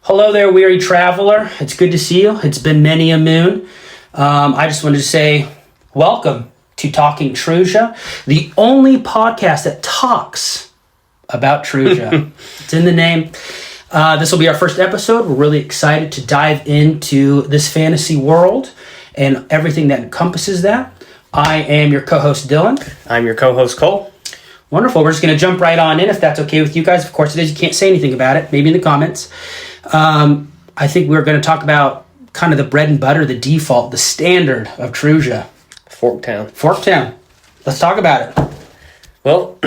Hello there, weary traveler. It's good to see you. It's been many a moon. I just wanted to say welcome to Talking Trusia, the only podcast that talks about Trusia. It's in the name. This will be our first episode. We're really excited to dive into this fantasy world and everything that encompasses that. I am your co-host, Dylan. I'm your co-host, Cole. Wonderful. We're just going to jump right on in if that's okay with you guys. Of course it is. You can't say anything about it. Maybe in the comments. I think we're going to talk about kind of the bread and butter, the default, the standard of Trusia. Forktown. Let's talk about it. Well,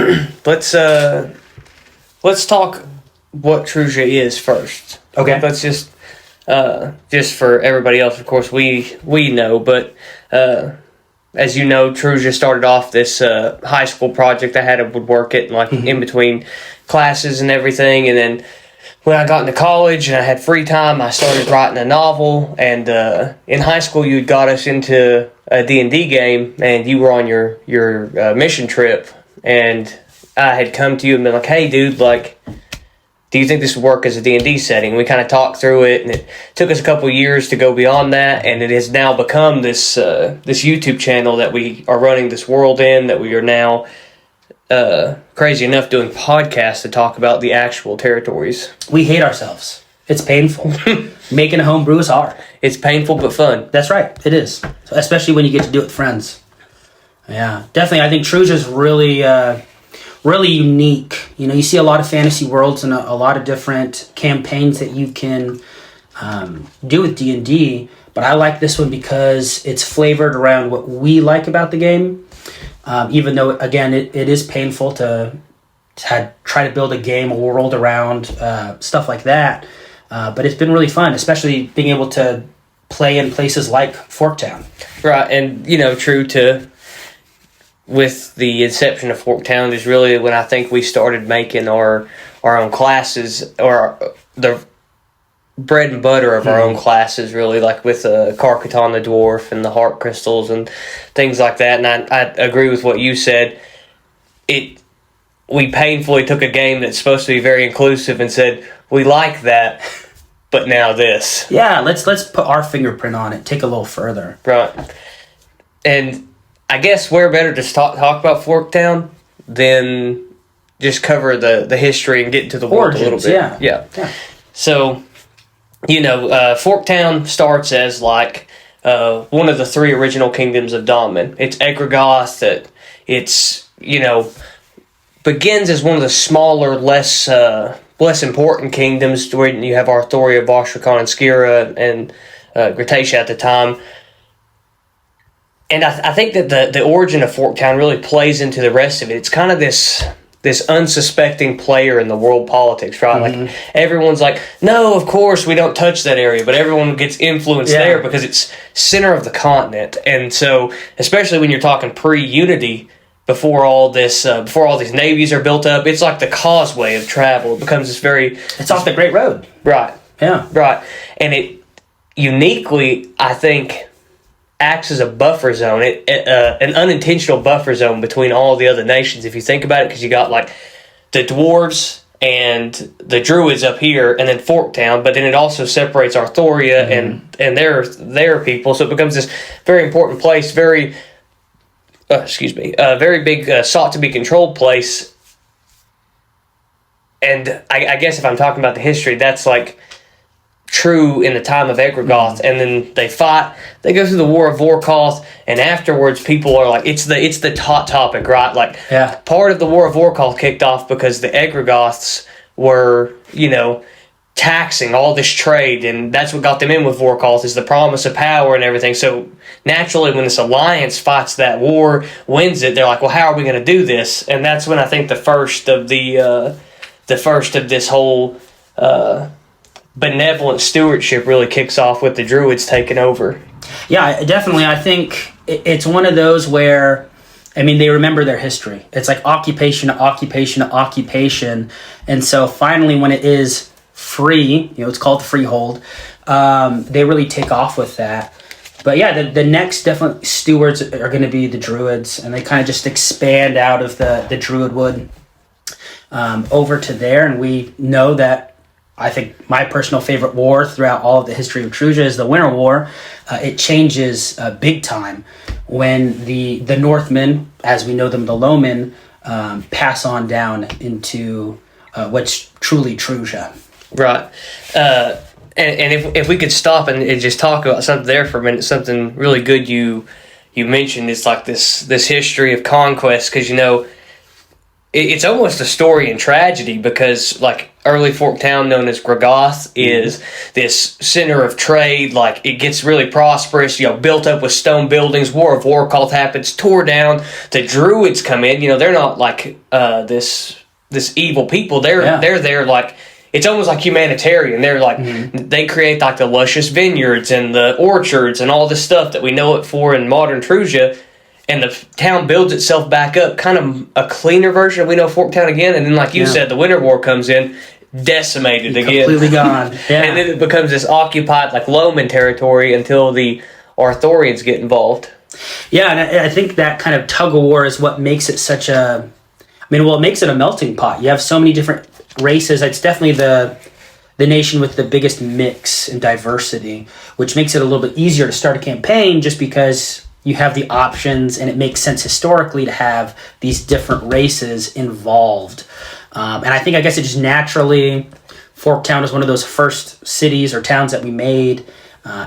let's talk what Trusia is first. Okay. Let's just for everybody else, of course, we know, but as you know, Trusia started off this high school project I would work it in between classes and everything, and then when I got into college and I had free time, I started writing a novel. And in high school, you got us into a D&D game, and you were on your mission trip. And I had come to you and been like, "Hey, dude, do you think this would work as a D&D setting?" We kind of talked through it, and it took us a couple years to go beyond that. And it has now become this YouTube channel that we are running this world in, that we are now crazy enough doing podcasts to talk about the actual territories. We hate ourselves. It's painful. Making a homebrew is hard. It's painful but fun. That's right. It is. Especially when you get to do it with friends. Yeah, definitely. I think Trusia is really unique. You know, you see a lot of fantasy worlds and a lot of different campaigns that you can do with D&D, but I like this one because it's flavored around what we like about the game. Even though, again, it is painful to try to build a game, a world around stuff like that. But it's been really fun, especially being able to play in places like Forktown. Right, and, true to with the inception of Forktown is really when I think we started making our own classes, or the bread and butter of our own classes, really, like with Carcaton the Dwarf and the Heart Crystals and things like that. And I agree with what you said. We painfully took a game that's supposed to be very inclusive and said, we like that, but now this. Yeah, let's put our fingerprint on it, take a little further. Right. And I guess we're better to talk about Forktown than just cover the history and get into the world a little bit. Yeah. So, Forktown starts as one of the three original kingdoms of Dawnman. It's Egregoth. That it's begins as one of the smaller, less important kingdoms, where you have Arthoria, Voshrakan, and Skira, and Gratacia at the time. And I think that the origin of Forktown really plays into the rest of it. It's kind of this unsuspecting player in the world politics, right? Mm-hmm. Everyone's like, no, of course we don't touch that area, but everyone gets influence there because it's center of the continent. And so, especially when you're talking pre-Unity, before all these navies are built up, it's like the causeway of travel. It becomes it's off the Great Road. Right. Yeah. Right. And it uniquely, I think, acts as a buffer zone, an unintentional buffer zone between all the other nations, if you think about it, because you got the dwarves and the druids up here, and then Forktown, but then it also separates Arthoria and their people, so it becomes this very important place, very big, sought to be controlled place. And I guess if I'm talking about the history, that's true in the time of Egregoth, and then they fight. They go through the War of Vorkoth, and afterwards, people are it's the hot topic, right? Part of the War of Vorkoth kicked off because the Egregoths were, taxing all this trade, and that's what got them in with Vorkoth, is the promise of power and everything. So naturally, when this alliance fights that war, wins it, they're like, well, how are we going to do this? And that's when I think the first of this whole benevolent stewardship really kicks off, with the druids taking over. Yeah, definitely. I think it's one of those where, they remember their history. It's like occupation to occupation to occupation. And so finally, when it is free, it's called the freehold, they really take off with that. But yeah, the next definitely stewards are going to be the druids, and they kind of just expand out of the druid wood over to there. And we know that I think my personal favorite war throughout all of the history of Trusia is the Winter War. It changes big time when the Northmen, as we know them, the Lowmen, pass on down into what's truly Trusia. Right. And if we could stop and just talk about something there for a minute, something really good you mentioned is like this history of conquest, because it's almost a story in tragedy, because like early Forktown, known as Gragoth, is this center of trade. Like it gets really prosperous, built up with stone buildings. War of Warcloth happens, tore down. The Druids come in. They're not like this evil people. They're there like. It's almost like humanitarian. They're like, they create like the luscious vineyards and the orchards and all this stuff that we know it for in modern Trusia. And the town builds itself back up, kind of a cleaner version of we know Forktown again. And then, like you said, the Winter War comes in, decimated again. Completely gone. Yeah. And then it becomes this occupied, like, Lowman territory until the Arthurians get involved. Yeah, and I think that kind of tug of war is what makes it such a... it makes it a melting pot. You have so many different races. It's definitely the nation with the biggest mix and diversity, which makes it a little bit easier to start a campaign just because you have the options, and it makes sense historically to have these different races involved. And I guess it just naturally, Forktown is one of those first cities or towns that we made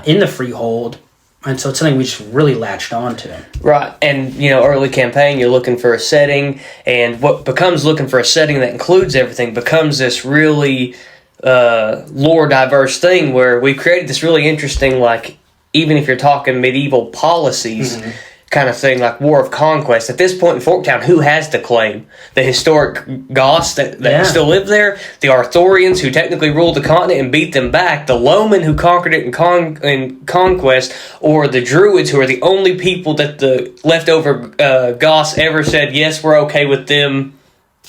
in the Freehold. And so it's something we just really latched on to. Right. And, early campaign, you're looking for a setting, and what becomes looking for a setting that includes everything becomes this really lore diverse thing where we've created this really interesting, like, even if you're talking medieval policies kind of thing, like War of Conquest. At this point in Forktown, who has the claim? The historic Goths that still live there, the Arthurians who technically ruled the continent and beat them back, the Lowmen who conquered it in conquest, or the Druids who are the only people that the leftover Goths ever said, yes, we're okay with them.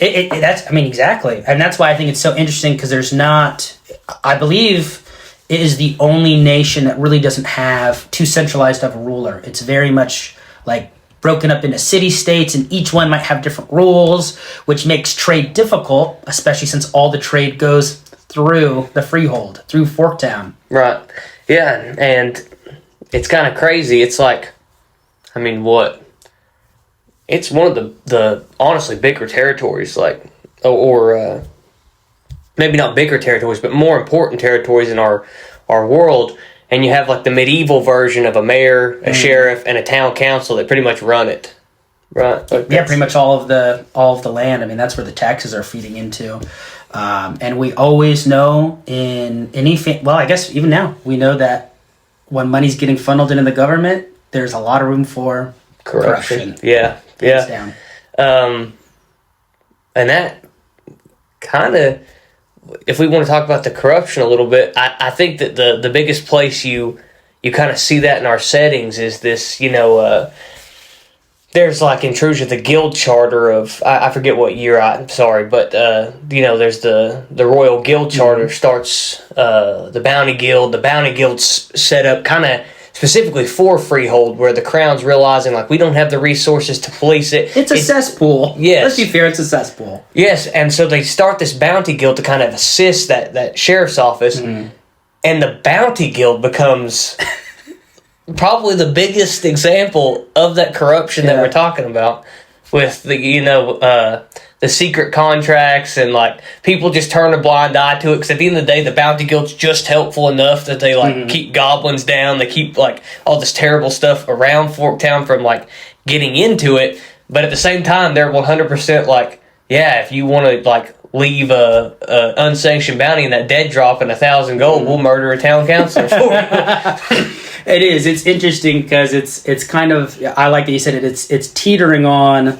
Exactly. And that's why I think it's so interesting, because there's not, I believe... it is the only nation that really doesn't have too centralized of a ruler. It's very much like broken up into city-states, and each one might have different rules, which makes trade difficult, especially since all the trade goes through the Freehold, through Forktown. Right. Yeah, and it's kind of crazy. It's like, what? It's one of the honestly bigger territories, like, or maybe not bigger territories, but more important territories in our world. And you have like the medieval version of a mayor, a sheriff, and a town council that pretty much run it. Right. Like pretty much all of the land. That's where the taxes are feeding into. And we always know in any I guess even now we know that when money's getting funneled into the government, there's a lot of room for corruption. Yeah. Down. And that kind of, if we want to talk about the corruption a little bit, I think that the biggest place you kind of see that in our settings is this, there's like in Trusia the guild charter of, I forget what year, I'm sorry, but, there's the Royal Guild Charter starts the Bounty Guild. The Bounty Guild's set up kind of specifically for Freehold, where the Crown's realizing, like, we don't have the resources to police it. It's a cesspool. Yes. Let's be fair, it's a cesspool. Yes, and so they start this Bounty Guild to kind of assist that sheriff's office, and the Bounty Guild becomes probably the biggest example of that corruption that we're talking about, with the secret contracts, and like people just turn a blind eye to it, because at the end of the day the Bounty Guild's just helpful enough that they like keep goblins down, they keep like all this terrible stuff around Forktown from like getting into it, but at the same time they're 100% like, if you want to like leave a unsanctioned bounty in that dead drop and 1,000 gold, we'll murder a town councilor for you. It is. It's interesting because it's kind of, I like that you said it. It's teetering on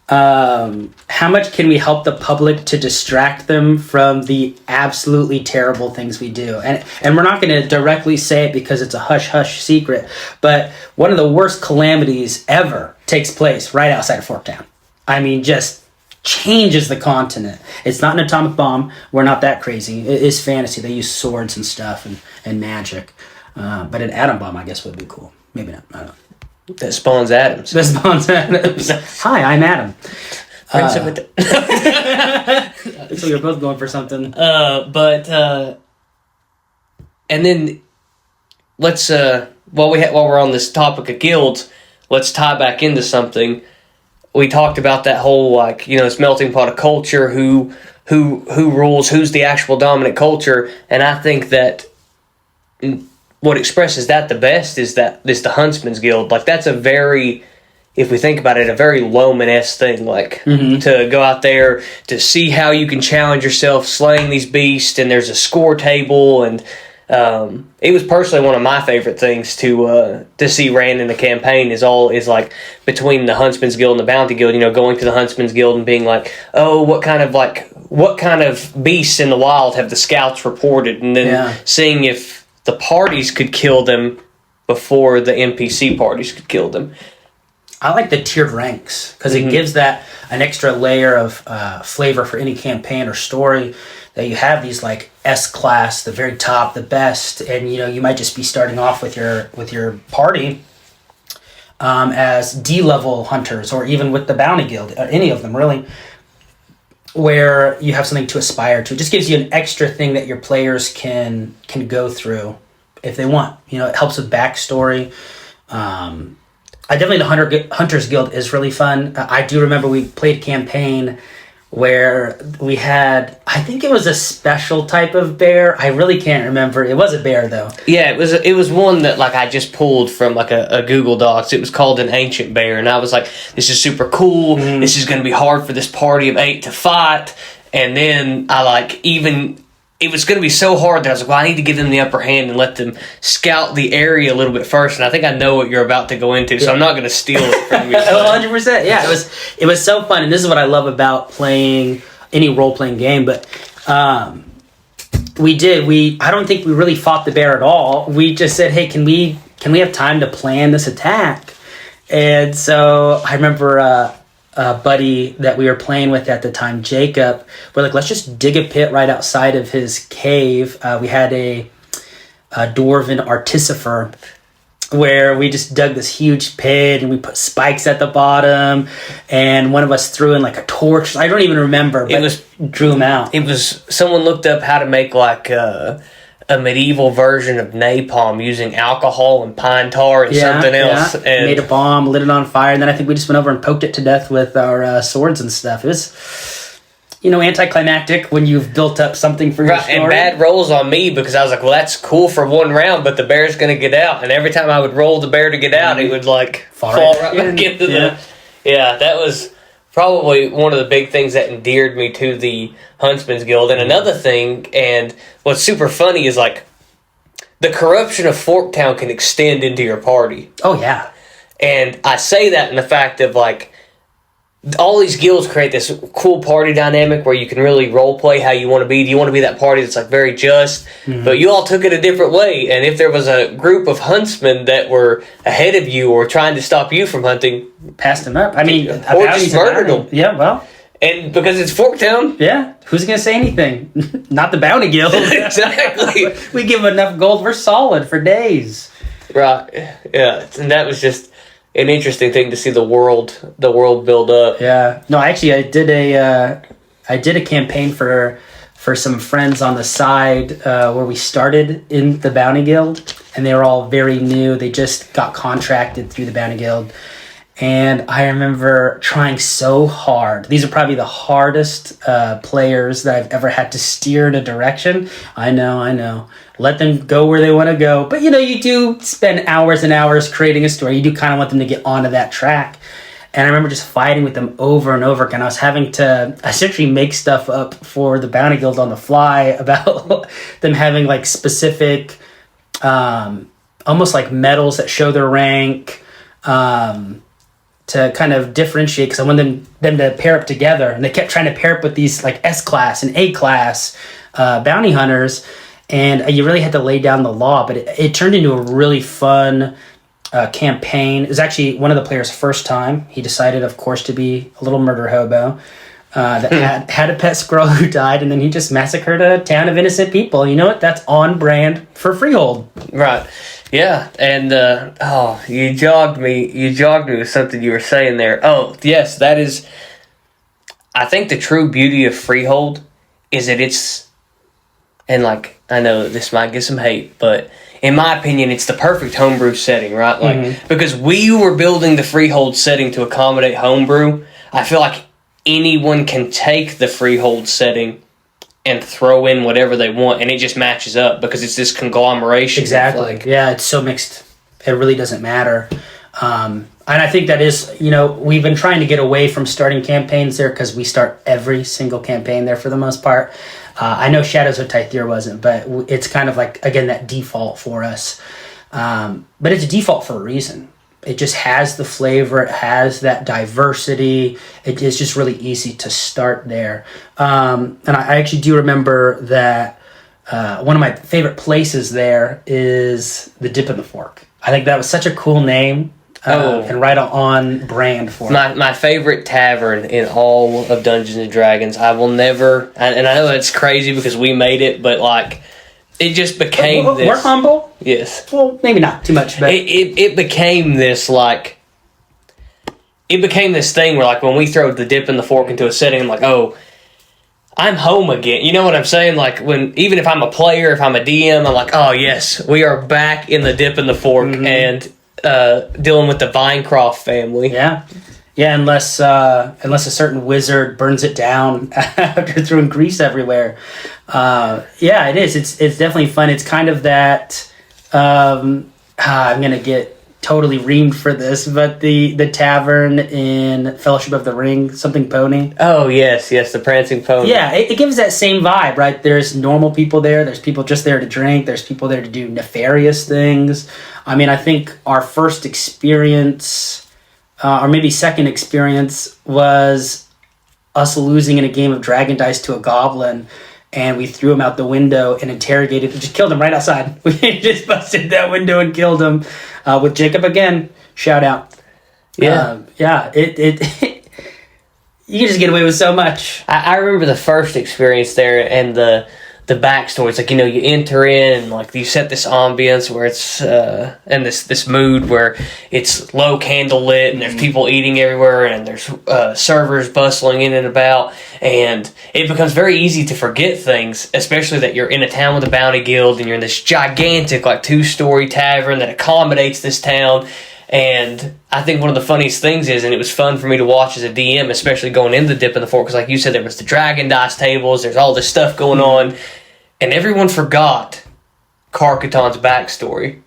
how much can we help the public to distract them from the absolutely terrible things we do. And we're not going to directly say it because it's a hush-hush secret, but one of the worst calamities ever takes place right outside of Forktown. Just changes the continent. It's not an atomic bomb. We're not that crazy. It is fantasy. They use swords and stuff and magic. But an atom bomb, I guess, would be cool. Maybe not. I don't know. That spawns atoms. That spawns atoms. Hi, I'm Adam. Prince of it. So you're both going for something. And then let's while we're on this topic of guilds, let's tie back into something. We talked about that whole, like, you know, this melting pot of culture, who rules, who's the actual dominant culture, and I think that what expresses that the best is the Huntsman's Guild. Like, that's a very, if we think about it, a very Loman-esque thing, like, to go out there to see how you can challenge yourself slaying these beasts, and there's a score table, and it was personally one of my favorite things to see ran in the campaign is like between the Huntsman's Guild and the Bounty Guild, you know, going to the Huntsman's Guild and being like, oh, what kind of beasts in the wild have the scouts reported, and then seeing if the parties could kill them before the NPC parties could kill them. I like the tiered ranks because it gives that an extra layer of flavor for any campaign or story. That you have these like S class, the very top, the best, and you know you might just be starting off with your party as D level hunters, or even with the Bounty Guild, or any of them really, where you have something to aspire to. It just gives you an extra thing that your players can go through if they want. You know, it helps with backstory. Definitely the Hunters Guild is really fun. I do remember we played a campaign where we had, I think it was a special type of bear. I really can't remember. It was a bear though. Yeah, it was one that like I just pulled from like a Google Docs. It was called an ancient bear, and I was like, this is super cool. This is going to be hard for this party of 8 to fight. And then it was going to be so hard that I was like, well, I need to give them the upper hand and let them scout the area a little bit first. And I think I know what you're about to go into, so I'm not going to steal it from you. 100%. Yeah, it was so fun. And this is what I love about playing any role-playing game. But I don't think we really fought the bear at all. We just said, hey, can we have time to plan this attack? And so I remember buddy that we were playing with at the time, Jacob, we're like, let's just dig a pit right outside of his cave. We had a dwarven artificer where we just dug this huge pit and we put spikes at the bottom, and one of us threw in like a torch. I don't even remember, but drew him out. It was, someone looked up how to make like a medieval version of napalm using alcohol and pine tar and something else. And made a bomb, lit it on fire, and then I think we just went over and poked it to death with our swords and stuff. It was, you know, anticlimactic when you've built up something for your story. And bad rolls on me because I was like, well, that's cool for one round, but the bear's going to get out. And every time I would roll the bear to get out, it would like fall right back into the... Yeah, that was probably one of the big things that endeared me to the Huntsman's Guild. And another thing, and what's super funny is like the corruption of Forktown can extend into your party. Oh yeah. And I say that in the fact of like all these guilds create this cool party dynamic where you can really role play how you want to be. Do you want to be that party that's like very just? But you all took it a different way. And if there was a group of huntsmen that were ahead of you or trying to stop you from hunting, passed them up. I mean, or just murdered them. Yeah, well. And because it's Forktown. Yeah. Who's going to say anything? Not the Bounty Guild. Exactly. We give them enough gold. We're solid for days. Right. Yeah. And that was just an interesting thing to see the world build up. Yeah. No, actually, I did a campaign for some friends on the side where we started in the Bounty Guild, and they were all very new. They just got contracted through the Bounty Guild. And I remember trying so hard. These are probably the hardest players that I've ever had to steer in a direction. I know. Let them go where they want to go. But, you know, you do spend hours and hours creating a story. You do kind of want them to get onto that track. And I remember just fighting with them over and over again. I was having to essentially make stuff up for the Bounty Guild on the fly about them having, like, specific, almost like medals that show their rank, to kind of differentiate, because I wanted them to pair up together, and they kept trying to pair up with these like S-class and A-class bounty hunters, and you really had to lay down the law, but it turned into a really fun campaign. It was actually one of the players' first time. He decided, of course, to be a little murder hobo that had a pet squirrel who died, and then he just massacred a town of innocent people. You know what? That's on brand for Freehold. Right. Yeah, and you jogged me with something you were saying there. Oh, yes, that is I think the true beauty of Freehold is that it's, and like, I know this might get some hate, but in my opinion, it's the perfect homebrew setting, right? Like, because we were building the Freehold setting to accommodate homebrew, I feel like anyone can take the Freehold setting and throw in whatever they want, and it just matches up because it's this conglomeration. Exactly. Yeah, it's so mixed. It really doesn't matter. And I think that is, we've been trying to get away from starting campaigns there because we start every single campaign there for the most part. I know Shadows of Tythir wasn't, but it's kind of like, again, that default for us. But it's a default for a reason. It just has the flavor. It has that diversity. It is just really easy to start there. And I actually do remember that one of my favorite places there is the Dip in the Fork. I think that was such a cool name. And right on brand for it. My favorite tavern in all of Dungeons and Dragons. I will never, and I know that's crazy because we made it, but like, it just became this. We're humble. Yes. Well, maybe not too much, but it became this like. It became this thing where like when we throw the Dip in the Fork into a setting, I'm like, oh, I'm home again. You know what I'm saying? Like even if I'm a player, if I'm a DM, I'm like, oh yes, we are back in the Dip in the Fork and. Dealing with the Vinecroft family. Yeah, unless a certain wizard burns it down after throwing grease everywhere. It is. It's definitely fun. It's kind of that. I'm gonna get totally reamed for this, but the tavern in Fellowship of the Ring, something pony. Oh yes, the prancing pony. Yeah, it gives that same vibe, right? There's normal people there. There's people just there to drink. There's people there to do nefarious things. I mean, I think our first experience, or maybe second experience, was us losing in a game of Dragon Dice to a goblin, and we threw him out the window and interrogated and just killed him right outside. We just busted that window and killed him with Jacob again. Shout out. Yeah. It you can just get away with so much. I remember the first experience there and the backstory. It's like, you enter in and like you set this ambience where it's and this mood where it's low candle lit and there's people eating everywhere and there's servers bustling in and about, and it becomes very easy to forget things, especially that you're in a town with a bounty guild and you're in this gigantic like 2-story tavern that accommodates this town. And I think one of the funniest things is, and it was fun for me to watch as a DM, especially going in the Dip in the Fork, because like you said, there was the Dragon Dice tables, there's all this stuff going on, and everyone forgot Karkaton's backstory.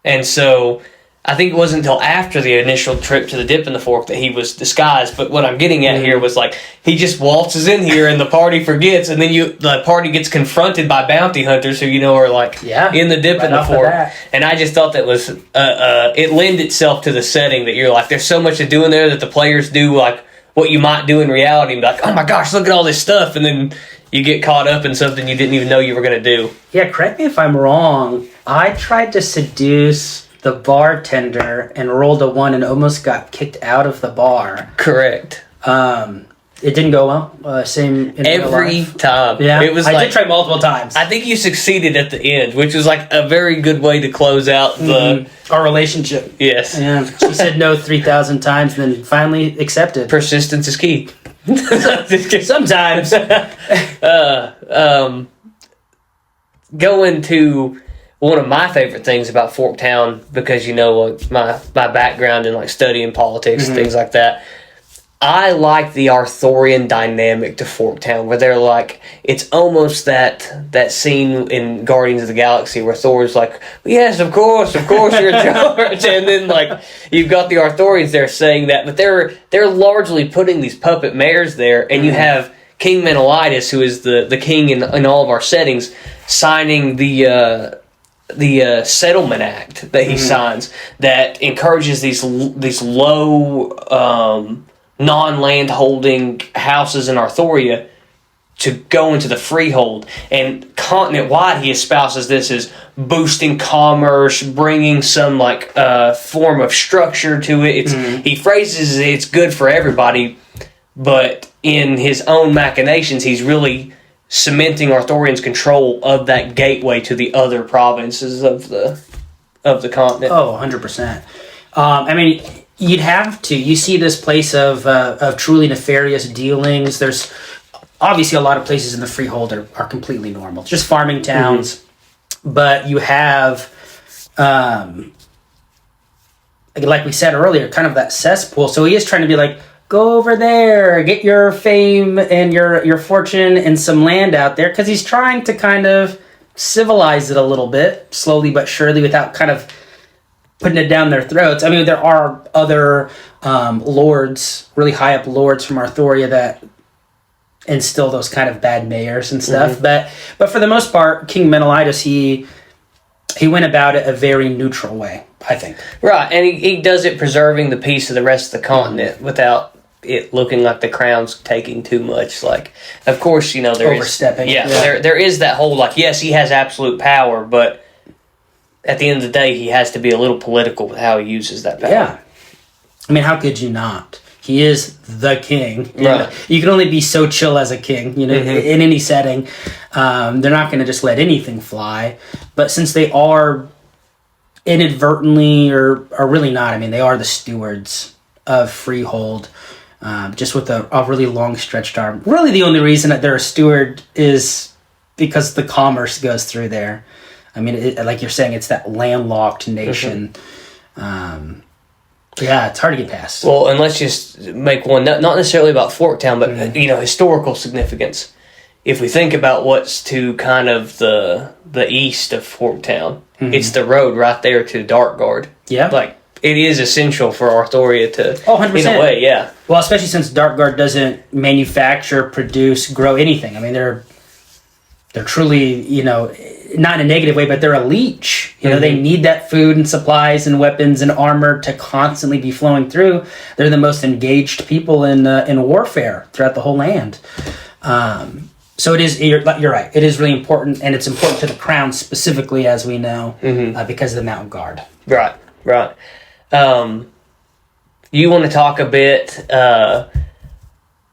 And so I think it wasn't until after the initial trip to the Dip in the Fork that he was disguised. But what I'm getting at here was like, he just waltzes in here and the party forgets, and then the party gets confronted by bounty hunters who are like in the Dip in the Fork. And I just thought that was it lend itself to the setting that you're like, there's so much to do in there that the players do like what you might do in reality and be like, oh my gosh, look at all this stuff, and then you get caught up in something you didn't even know you were going to do. Yeah, correct me if I'm wrong. I tried to seduce the bartender and rolled a 1 and almost got kicked out of the bar. Correct. It didn't go well. Same in every time. Yeah, it was. I did try multiple times. I think you succeeded at the end, which was like a very good way to close out our relationship. Yes. Yeah. She said no 3,000 times, and then finally accepted. Persistence is key. Sometimes. Going to one of my favorite things about Forktown, because like my background in like studying politics and things like that, I like the Arthurian dynamic to Forktown, where they're like, it's almost that scene in Guardians of the Galaxy where Thor's like, yes, of course you're in charge, and then like you've got the Arthurians there saying that, but they're largely putting these puppet mayors there, and you have King Menelaus, who is the king in all of our settings, signing the settlement act that he signs that encourages these low non-land holding houses in Arthuria to go into the freehold, and continent wide he espouses this as boosting commerce, bringing some like form of structure to it. He phrases it's good for everybody, but in his own machinations he's really cementing Arthurian's control of that gateway to the other provinces of the continent. Oh, 100%. I mean, You'd have to. You see this place of truly nefarious dealings. There's obviously a lot of places in the Freehold are completely normal, just farming towns. But you have, like we said earlier, kind of that cesspool. So he is trying to be like, go over there, get your fame and your fortune and some land out there, because he's trying to kind of civilize it a little bit, slowly but surely, without kind of putting it down their throats. I mean, there are other lords, really high up lords from Arthuria that instill those kind of bad mayors and stuff. But for the most part, King Menelaus, he went about it a very neutral way, I think. Right, and he does it preserving the peace of the rest of the continent without it looking like the crown's taking too much. Like, of course, there overstepping. There is that whole, like, yes, he has absolute power, but at the end of the day, he has to be a little political with how he uses that power. Yeah. I mean, how could you not? He is the king. Right. You can only be so chill as a king, in any setting. They're not going to just let anything fly. But since they are inadvertently, or really not, I mean, they are the stewards of Freehold, just with a really long stretched arm. Really, the only reason that they're a steward is because the commerce goes through there. I mean, like you're saying, it's that landlocked nation. Yeah, it's hard to get past. Well, and let's just make one, not necessarily about Forktown, but, historical significance. If we think about what's to kind of the east of Forktown, it's the road right there to Darkguard. Yeah. Like, it is essential for Arthuria to, 100%. in a way, yeah. Well, especially since Darkguard doesn't manufacture, produce, grow anything. I mean, they're truly, not in a negative way, but they're a leech. They need that food and supplies and weapons and armor to constantly be flowing through. They're the most engaged people in warfare throughout the whole land. So it is. You're right. It is really important, and it's important to the crown specifically, as we know, because of the Mountain Guard. Right. You want to talk a bit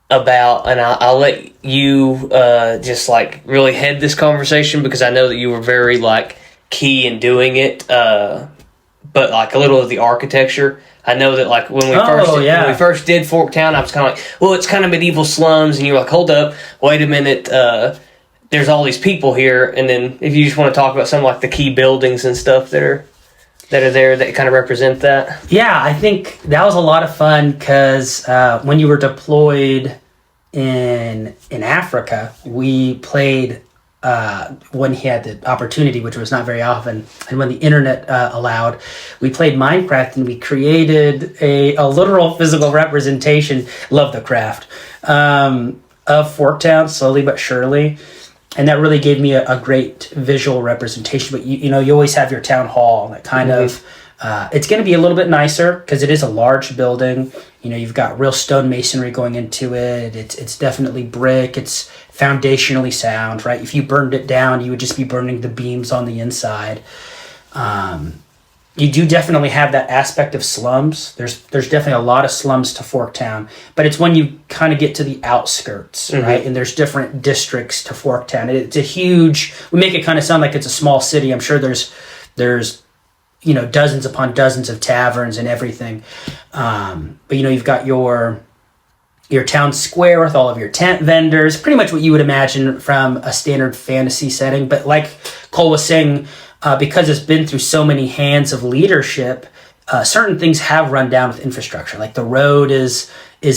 about, and I'll let you just like really head this conversation, because I know that you were very like key in doing it, but like a little of the architecture. I know that like when we first did Forktown, I was kind of like, well, it's kind of medieval slums, and you're like, hold up, wait a minute, there's all these people here. And then if you just want to talk about some like the key buildings and stuff that are there that kind of represent that. Yeah, I think that was a lot of fun, because when you were deployed in Africa, we played when he had the opportunity, which was not very often, and when the internet allowed, we played Minecraft, and we created a literal physical representation, love the craft, of Forktown, slowly but surely. And that really gave me a great visual representation. But you always have your town hall that kind of, it's going to be a little bit nicer because it is a large building. You've got real stone masonry going into it. It's definitely brick. It's foundationally sound, right? If you burned it down, you would just be burning the beams on the inside. You do definitely have that aspect of slums. There's definitely a lot of slums to Forktown, but it's when you kind of get to the outskirts, right? And there's different districts to Forktown. It's a huge. We make it kind of sound like it's a small city. I'm sure there's dozens upon dozens of taverns and everything. But you've got your town square with all of your tent vendors, pretty much what you would imagine from a standard fantasy setting. But like Cole was saying, because it's been through so many hands of leadership, certain things have run down with infrastructure. Like the road is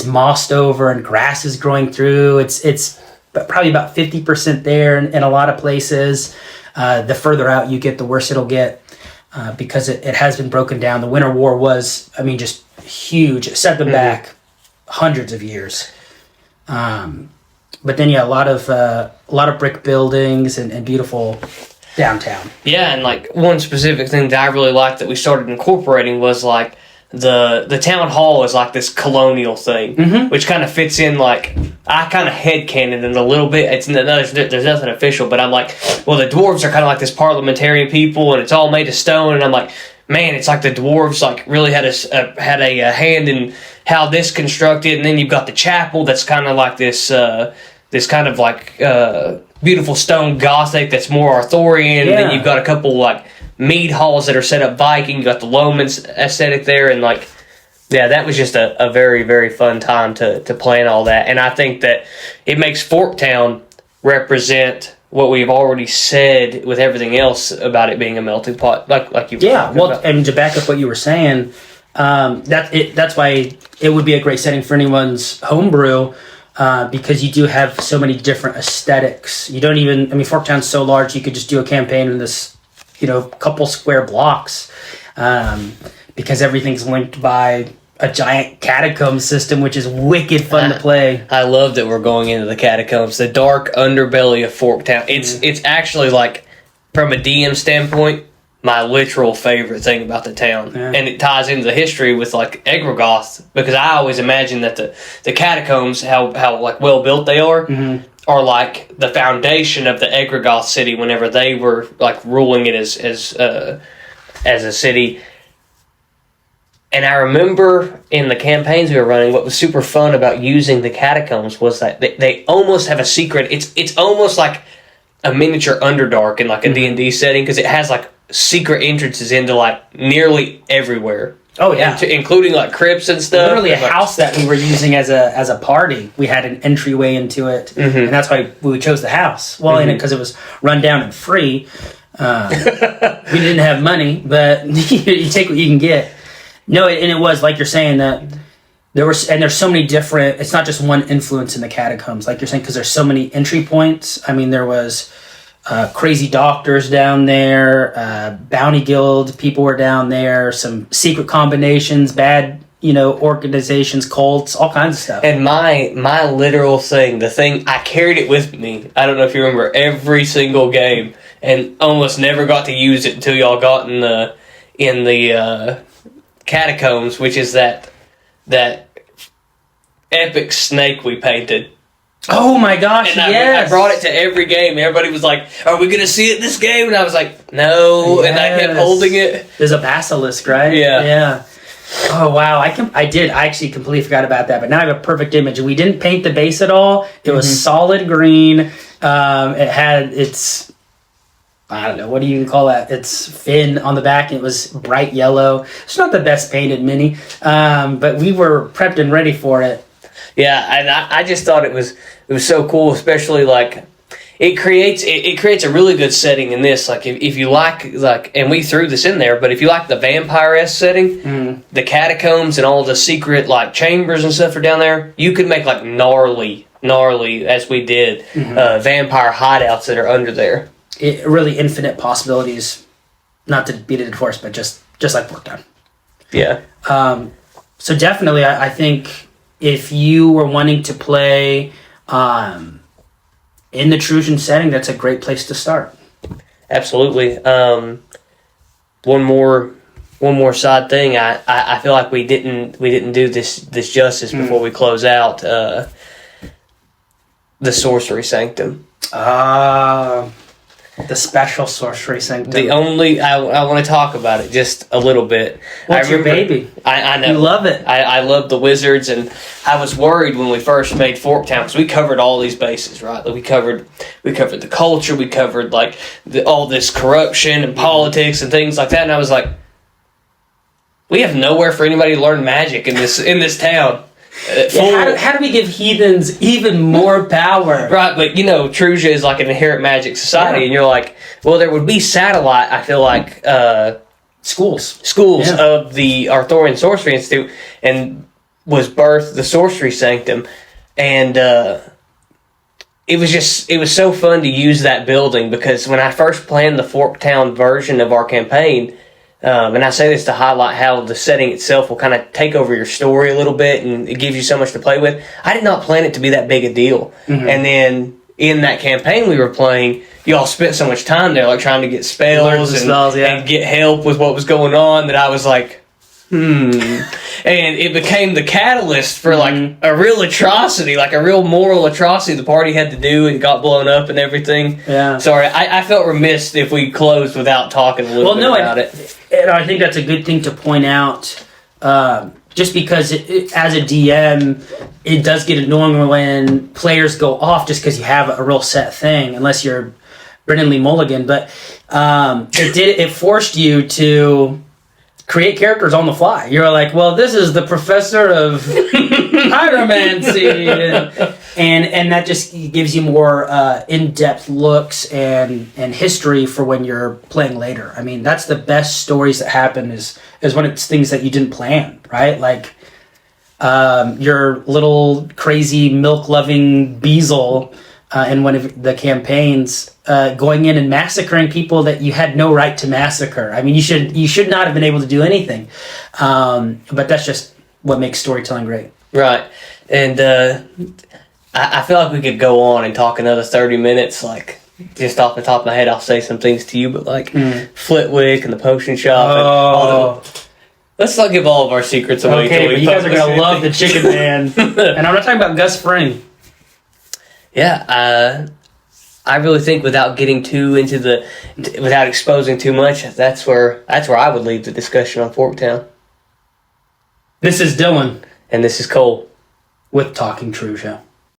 mossed over and grass is growing through. It's probably about 50% there in a lot of places. The further out you get, the worse it'll get, because it has been broken down. The Winter War was, just huge. It set them back hundreds of years. But then, a lot of brick buildings and beautiful downtown. Yeah, and like one specific thing that I really liked that we started incorporating was like the town hall is like this colonial thing, which kind of fits in. Like I kind of headcanoned it a little bit. There's nothing official, but I'm like, well, the dwarves are kind of like this parliamentarian people, and it's all made of stone. And I'm like, man, it's like the dwarves like really had a hand in how this constructed. And then you've got the chapel that's kind of like this kind of like beautiful stone Gothic that's more Arthurian. And then you've got a couple like mead halls that are set up Viking. You got the Lomans aesthetic there, and like Yeah, that was just a very, very fun time to plan all that. And I think that it makes Forktown represent what we've already said with everything else about it being a melting pot, like you were talking about. And to back up what you were saying, that's why it would be a great setting for anyone's homebrew, because you do have so many different aesthetics. You don't even, Forktown's so large, you could just do a campaign in this, couple square blocks, because everything's linked by a giant catacomb system, which is wicked fun to play. I love that we're going into the catacombs, the dark underbelly of Forktown. It's actually, like, from a DM standpoint, my literal favorite thing about the town. Yeah. And it ties into the history with, like, Egrogoth, because I always imagine that the catacombs, how like well built they are like the foundation of the Egrogoth city whenever they were, like, ruling it as a city. And I remember in the campaigns we were running, what was super fun about using the catacombs was that they almost have a secret. It's almost like a miniature Underdark in, like, a D&D setting, because it has, like, secret entrances into, like, nearly everywhere. Oh yeah, including, like, crypts and stuff. Literally a house that we were using as a party. We had an entryway into it, and that's why we chose the house. Well, in it because it was run down and free. We didn't have money, but you take what you can get. No, and it was like you're saying that there's so many different. It's not just one influence in the catacombs, like you're saying, because there's so many entry points. There was crazy doctors down there, bounty guild people were down there, some secret combinations, bad organizations, cults, all kinds of stuff. And my literal thing, the thing I carried it with me. I don't know if you remember every single game, and almost never got to use it until y'all got in the catacombs, which is that epic snake we painted. Oh my gosh, and yes. I brought it to every game. Everybody was like, are we going to see it this game? And I was like, no. Yes. And I kept holding it. There's a basilisk, right? Yeah. Oh wow, I actually completely forgot about that, but now I have a perfect image. We didn't paint the base at all. It was solid green. It had its, I don't know, what do you call that? It's fin on the back, and it was bright yellow. It's not the best painted mini, but we were prepped and ready for it. Yeah, and I just thought it was so cool, especially, like, it creates a really good setting in this. Like, if you like, and we threw this in there, but if you like the vampire-esque setting, the catacombs and all the secret, like, chambers and stuff are down there, you could make, like, gnarly, as we did, vampire hideouts that are under there. Really infinite possibilities, not to beat a dead horse, but just like Forktown. Yeah. So definitely, I think if you were wanting to play in the Trusian setting, that's a great place to start. Absolutely. One more side thing. I feel like we didn't do this justice before we close out. The Sorcery Sanctum. The special Sorcery Sanctum. I want to talk about it just a little bit. What's your baby? I know. You love it. I love the wizards, and I was worried when we first made Forktown, because we covered all these bases, right? Like, we covered the culture, we covered, like, all this corruption and politics and things like that, and I was like, we have nowhere for anybody to learn magic in this town. How do we give heathens even more power? Right, but Trusia is like an inherent magic society, and you're like, well, there would be satellite, I feel like, schools of the Arthurian Sorcery Institute, and was birthed the Sorcery Sanctum, and it was so fun to use that building, because when I first planned the Forktown version of our campaign, and I say this to highlight how the setting itself will kind of take over your story a little bit, and it gives you so much to play with. I did not plan it to be that big a deal. And then in that campaign we were playing, y'all spent so much time there, like, trying to get spells and get help with what was going on, that I was like, And it became the catalyst for, like, a real atrocity, like a real moral atrocity the party had to do, and got blown up and everything. Yeah. Sorry, I felt remiss if we closed without talking a little bit about it. And I think that's a good thing to point out, just because as a DM, it does get annoying when players go off just because you have a real set thing, unless you're Brennan Lee Mulligan. But it forced you to create characters on the fly. You're like, well, this is the professor of pyromancy, and that just gives you more in-depth looks and history for when you're playing later. I mean, that's the best stories that happen is when it's things that you didn't plan, right? Like your little crazy milk-loving Beazle in one of the campaigns going in and massacring people that you had no right to massacre. I mean, you should not have been able to do anything. But that's just what makes storytelling great. Right. And I feel like we could go on and talk another 30 minutes. Like, just off the top of my head, I'll say some things to you, but like Flitwick and the potion shop and all the... Let's not give all of our secrets away. Okay, but you guys are going to love the Chicken Man. And I'm not talking about Gus Fring. Yeah, I really think without getting too into without exposing too much, that's where I would leave the discussion on Forktown. This is Dylan. And this is Cole. With Talking Trusia.